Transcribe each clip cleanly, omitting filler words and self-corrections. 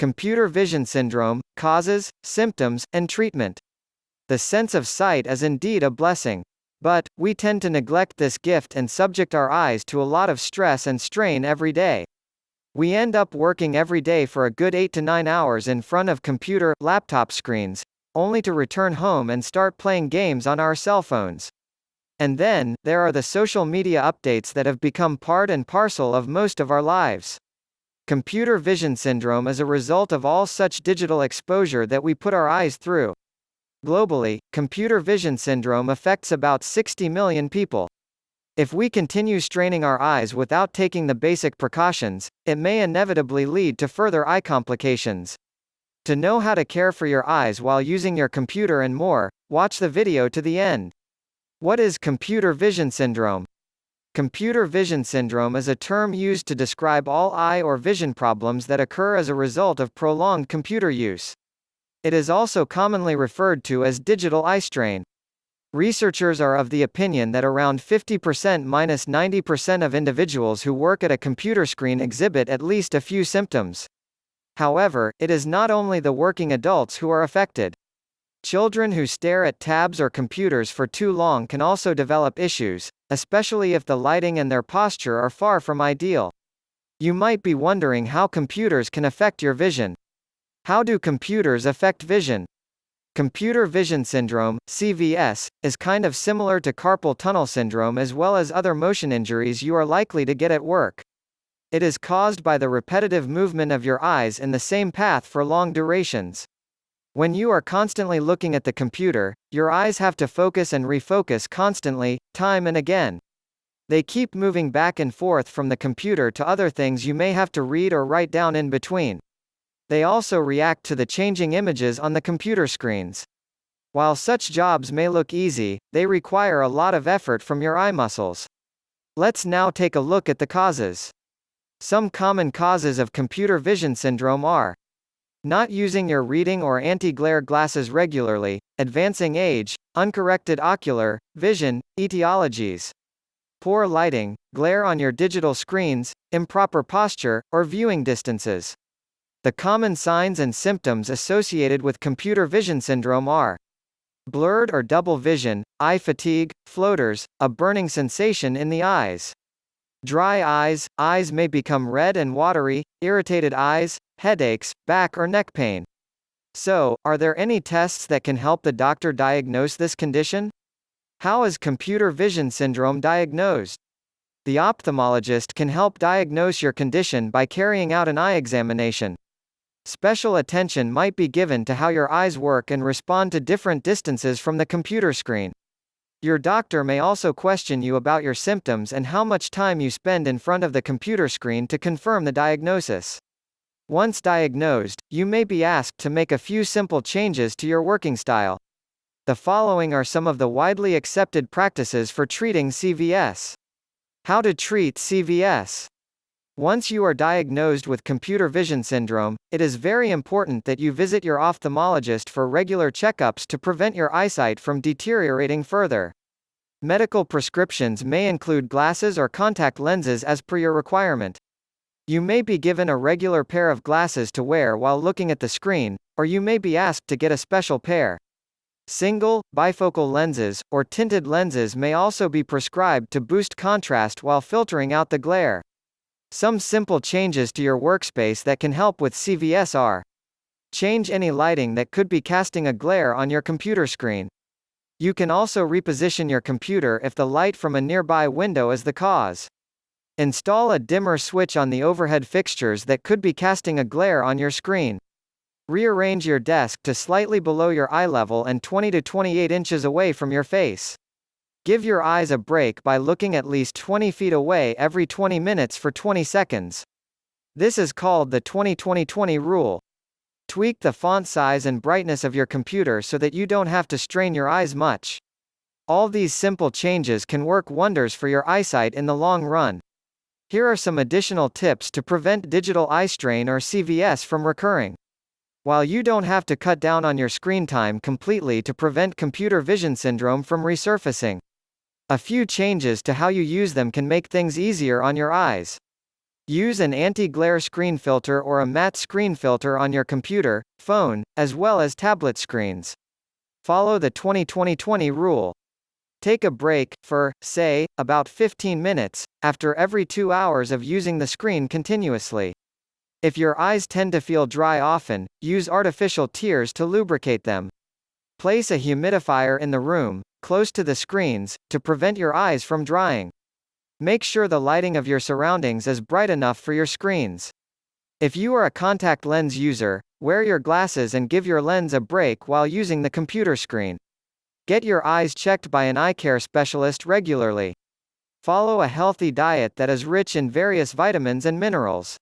Computer vision syndrome: causes, symptoms, and treatment. The sense of sight is indeed a blessing. But, we tend to neglect this gift and subject our eyes to a lot of stress and strain every day. We end up working every day for a good 8 to 9 hours in front of computer, laptop screens, only to return home and start playing games on our cell phones. And then, there are the social media updates that have become part and parcel of most of our lives. Computer vision syndrome is a result of all such digital exposure that we put our eyes through. Globally, computer vision syndrome affects about 60 million people. If we continue straining our eyes without taking the basic precautions, it may inevitably lead to further eye complications. To know how to care for your eyes while using your computer and more, watch the video to the end. What is computer vision syndrome? Computer vision syndrome is a term used to describe all eye or vision problems that occur as a result of prolonged computer use. It is also commonly referred to as digital eye strain. Researchers are of the opinion that around 50%–90% of individuals who work at a computer screen exhibit at least a few symptoms. However, it is not only the working adults who are affected. Children who stare at tabs or computers for too long can also develop issues, especially if the lighting and their posture are far from ideal. You might be wondering how computers can affect your vision. How do computers affect vision? Computer vision syndrome, CVS, is kind of similar to carpal tunnel syndrome as well as other motion injuries you are likely to get at work. It is caused by the repetitive movement of your eyes in the same path for long durations. When you are constantly looking at the computer, your eyes have to focus and refocus constantly, time and again. They keep moving back and forth from the computer to other things you may have to read or write down in between. They also react to the changing images on the computer screens. While such jobs may look easy, they require a lot of effort from your eye muscles. Let's now take a look at the causes. Some common causes of computer vision syndrome are: not using your reading or anti-glare glasses regularly, advancing age, uncorrected ocular vision, etiologies, poor lighting, glare on your digital screens, improper posture, or viewing distances. The common signs and symptoms associated with computer vision syndrome are: blurred or double vision, eye fatigue, floaters, a burning sensation in the eyes. Dry eyes, eyes may become red and watery, irritated eyes, headaches, back or neck pain. So, are there any tests that can help the doctor diagnose this condition? How is computer vision syndrome diagnosed? The ophthalmologist can help diagnose your condition by carrying out an eye examination. Special attention might be given to how your eyes work and respond to different distances from the computer screen. Your doctor may also question you about your symptoms and how much time you spend in front of the computer screen to confirm the diagnosis. Once diagnosed, you may be asked to make a few simple changes to your working style. The following are some of the widely accepted practices for treating CVS. How to treat CVS. Once you are diagnosed with computer vision syndrome, it is very important that you visit your ophthalmologist for regular checkups to prevent your eyesight from deteriorating further. Medical prescriptions may include glasses or contact lenses as per your requirement. You may be given a regular pair of glasses to wear while looking at the screen, or you may be asked to get a special pair. Single, bifocal lenses, or tinted lenses may also be prescribed to boost contrast while filtering out the glare. Some simple changes to your workspace that can help with CVS are: change any lighting that could be casting a glare on your computer screen. You can also reposition your computer if the light from a nearby window is the cause. Install a dimmer switch on the overhead fixtures that could be casting a glare on your screen. Rearrange your desk to slightly below your eye level and 20 to 28 inches away from your face. Give your eyes a break by looking at least 20 feet away every 20 minutes for 20 seconds. This is called the 20-20-20 rule. Tweak the font size and brightness of your computer so that you don't have to strain your eyes much. All these simple changes can work wonders for your eyesight in the long run. Here are some additional tips to prevent digital eye strain or CVS from recurring. While you don't have to cut down on your screen time completely to prevent computer vision syndrome from resurfacing, a few changes to how you use them can make things easier on your eyes. Use an anti-glare screen filter or a matte screen filter on your computer, phone, as well as tablet screens. Follow the 20-20-20 rule. Take a break, for, say, about 15 minutes, after every 2 hours of using the screen continuously. If your eyes tend to feel dry often, use artificial tears to lubricate them. Place a humidifier in the room, close to the screens, to prevent your eyes from drying. Make sure the lighting of your surroundings is bright enough for your screens. If you are a contact lens user, wear your glasses and give your lens a break while using the computer screen. Get your eyes checked by an eye care specialist regularly. Follow a healthy diet that is rich in various vitamins and minerals.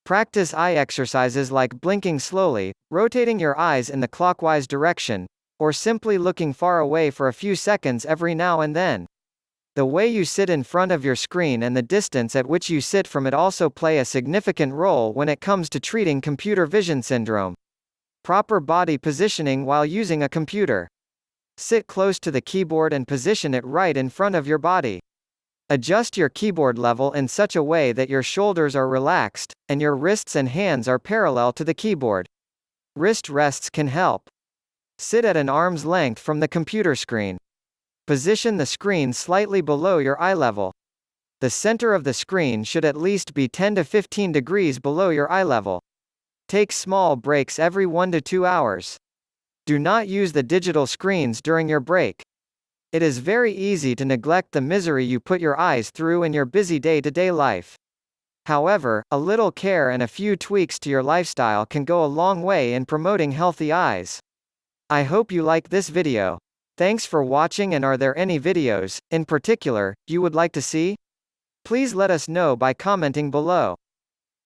Practice eye exercises like blinking slowly, rotating your eyes in the clockwise direction, or simply looking far away for a few seconds every now and then. The way you sit in front of your screen and the distance at which you sit from it also play a significant role when it comes to treating computer vision syndrome. Proper body positioning while using a computer. Sit close to the keyboard and position it right in front of your body. Adjust your keyboard level in such a way that your shoulders are relaxed, and your wrists and hands are parallel to the keyboard. Wrist rests can help. Sit at an arm's length from the computer screen. Position the screen slightly below your eye level. The center of the screen should at least be 10 to 15 degrees below your eye level. Take small breaks every 1 to 2 hours. Do not use the digital screens during your break. It is very easy to neglect the misery you put your eyes through in your busy day-to-day life. However, a little care and a few tweaks to your lifestyle can go a long way in promoting healthy eyes. I hope you like this video. Thanks for watching, and are there any videos, in particular, you would like to see? Please let us know by commenting below.